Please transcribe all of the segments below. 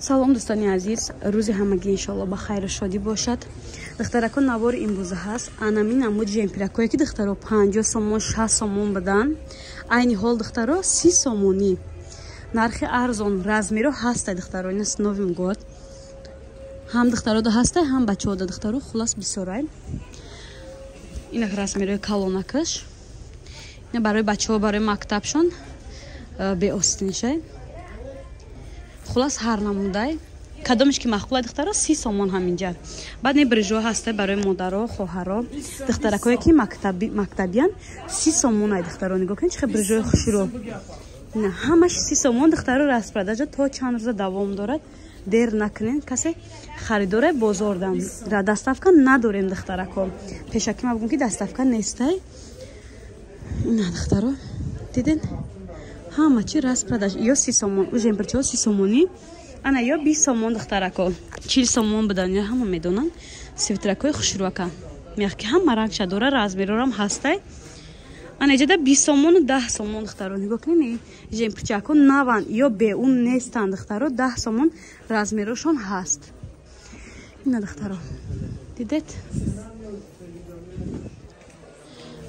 салом дӯстони азиз, рӯзи ҳамагӣ иншоалло ба хайру шодӣ бошад. Духтаракон навори имрӯза ҳаст. Анами намуди ҷемпиракое ки духтаро 50 сомон 60 сомон бадан. Айни ҳол духтаро 30 сомонӣ. Нархи арзон размеро ҳастай духтаро. Ина сновим год. Ҳам духтаро да ҳастай, ҳам бачаҳо да духтаро хулас бисёрай. Ина размеро калонакаш. Ина барои бачаҳо барои мактабшон беостиншай. Хулас ҳар намудай кадомиш ки махкулай духтаро 30 сомон ҳаминҷа. Баъд не брижо ҳастай барои модаро, хоҳаро, духтаракое ки мактабиян 30 сомон ай духтаро. Нигоҳ кунед чӣ брижои хушро. Ина ҳамаш 30 сомон духтаро распродажа то чанд рӯза давом дорад. Дер накунед, касе харидорай бозор дам. Доставка надорем духтарако. Пешаки ма бигӯм ки доставка нестай. Ина духтаро диден? Ҳама чи распродаж. Ё 30 сомон, у ҷемпирчаҳо 30 сомонӣ. Ана ё 20 сомон духтарако. 40 сомон будан, ё ҳама медонан. Свитракои хушрӯака. Меҳки ҳама рангша дора, размерорам ҳастай. Ана иҷада 20 сомон у 10 сомон духтаро. Нигоҳ кунед, ҷемпирчаҳо наван ё беун нестан духтаро. 10 сомон размерошон ҳаст. Ина духтаро. Дидед?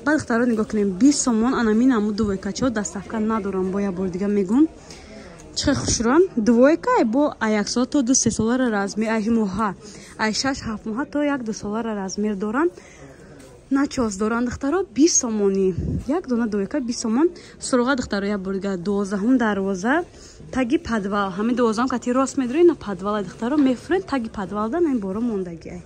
Баъд духтаро нигоҳ кунем 20 сомон анами намуд двойкачо доставка надорам, бо я бор дига мегӯм. Чӣ хушрӯам? Двойка бо 1 сол то 2-3 солара размер, ай моҳа, ай 6-7 моҳа то 1-2 солара размер доран. Начос доран духтаро 20 сомонӣ. Як дона двойка 20 сомон. Суруға духтаро я бор дига 12 дарвоза. Таги подвал. Ҳамин 12 кати рост медорӣ, на подвал ай духтаро мефурен таги подвал да на ин боро мондагӣ ай.